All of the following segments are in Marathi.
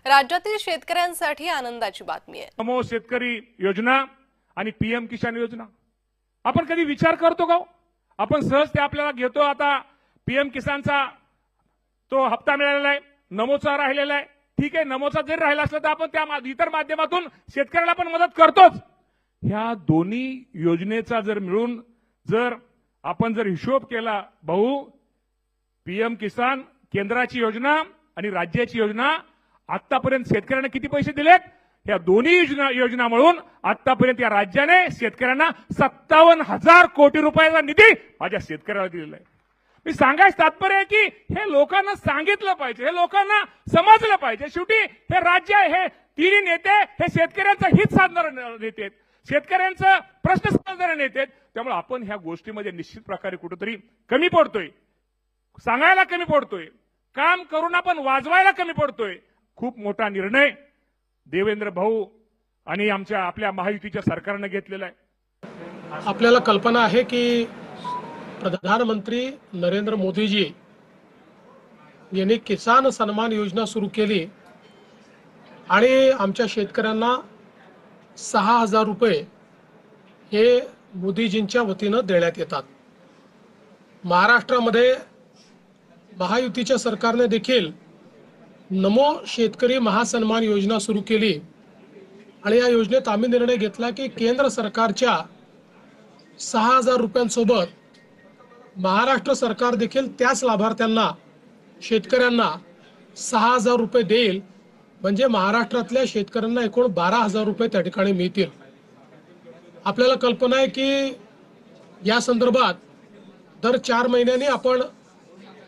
राज्यातील शेतकऱ्यांसाठी आनंदाची बातमी आहे। नमो शेतकरी योजना आणि पीएम किसान योजना आपण कधी विचार करतो का? आपण सहज ते आपल्याला घेतो। आता पीएम किसानचा तो हप्ता मिळालेला आहे, नमोचा राहिलेला आहे। ठीक आहे, नमोचा जरी राहिला असला तर आपण त्या इतर माध्यमातून शेतकऱ्याला पण मदत करतोच। ह्या दोन्ही योजनेचा जर मिळून आपण हिशोब केला भाऊ, पीएम किसान केंद्राची योजना आणि राज्याची योजना आतापर्यंत शेतकऱ्यांना किती पैसे दिलेत? या दोन्ही योजना मिळून आतापर्यंत या राज्याने शेतकऱ्यांना 57,000 कोटी रुपयाचा निधी माझ्या शेतकऱ्याला दिलेला आहे। मी सांगायचं तात्पर्य आहे की हे लोकांना सांगितलं पाहिजे, हे लोकांना समजलं पाहिजे। शेवटी हे राज्य आहे, हे तिन्ही नेते हे शेतकऱ्यांचं हित साधणारे नेते, शेतकऱ्यांचं प्रश्न समजणारे नेते। त्यामुळे आपण ह्या गोष्टीमध्ये निश्चित प्रकारे कुठेतरी कमी पडतोय, सांगायला कमी पडतोय, काम करून आपण वाजवायला कमी पडतोय। खूप मोठा निर्णय देवेंद्र भाऊ आणि आपल्या महायुतीच्या सरकारने घेतलेला आहे। आपल्याला कल्पना आहे की प्रधानमंत्री नरेंद्र मोदीजी यांनी किसान सन्मान योजना सुरू केली आणि आमच्या शेतकऱ्यांना 6,000 रुपये हे मोदीजींच्या वतीनं देण्यात येतात। महाराष्ट्रामध्ये महायुतीच्या सरकारने देखील नमो शेतकरी महासन्मान योजना सुरू केली आणि या योजनेत आम्ही निर्णय घेतला की केंद्र सरकारच्या 6,000 रुपयांसोबत महाराष्ट्र सरकार देखील त्याच लाभार्थ्यांना शेतकऱ्यांना 6,000 रुपये देईल, म्हणजे महाराष्ट्रातल्या शेतकऱ्यांना एकूण 12,000 रुपये त्या ठिकाणी मिळतील। आपल्याला कल्पना आहे की या संदर्भात दर 4 महिन्यांनी आपण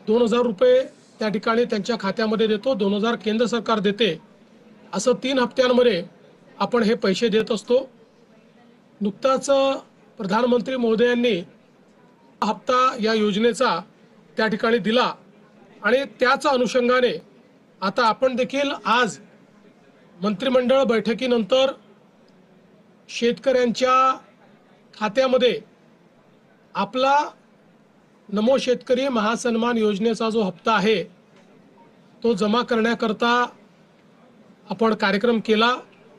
2,000 रुपये त्या ठिकाणी त्यांच्या खात्यामध्ये देतो, 2,000 केंद्र सरकार देते, असं 3 हप्त्यांमध्ये आपण हे पैसे देत असतो। नुकताच प्रधानमंत्री महोदयांनी हप्ता या योजनेचा त्या ठिकाणी दिला आणि त्याच अनुषंगाने आता आपण देखील आज मंत्रिमंडळ बैठकीनंतर शेतकऱ्यांच्या खात्यामध्ये आपला नमो शेतकरी महासन्मान योजनेचा जो हप्ता आहे तो जमा करण्याकरता आपण कार्यक्रम केला।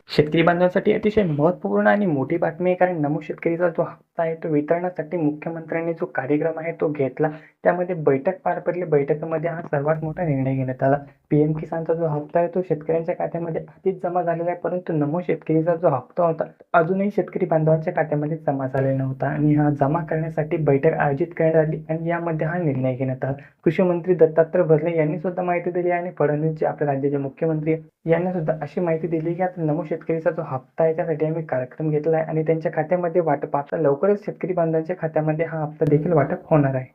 शेतकरी बांधवांसाठी अतिशय महत्त्वपूर्ण आणि मोठी बातमी आहे, कारण नमो शेतकरीचा जो हप्ता आहे तो वितरणासाठी मुख्यमंत्र्यांनी जो कार्यक्रम आहे तो घेतला, त्यामध्ये बैठक पार पडली। बैठकीमध्ये हा सर्वात मोठा निर्णय घेण्यात आला। पीएम किसानचा जो हप्ता आहे तो शेतकऱ्यांच्या खात्यामध्ये आधीच जमा झालेला आहे, परंतु नमो शेतकरीचा जो हप्ता होता अजूनही शेतकरी बांधवांच्या खात्यामध्ये जमा झालेला नव्हता आणि हा जमा करण्यासाठी बैठक आयोजित करण्यात आली आणि यामध्ये हा निर्णय घेण्यात आला। कृषी मंत्री दत्तात्रय भरणे यांनी सुद्धा माहिती दिली आणि फडणवीस जे आपल्या राज्याचे मुख्यमंत्री यांनी सुद्धा अशी माहिती दिली की आता नमो शेतकरीचा जो हप्ता आहे त्यासाठी आम्ही कार्यक्रम घेतला आहे आणि त्यांच्या खात्यामध्ये वाटप आता लवकरच शेतकरी बांधवांच्या खात्यामध्ये हा हप्ता देखील वाटप होणार आहे।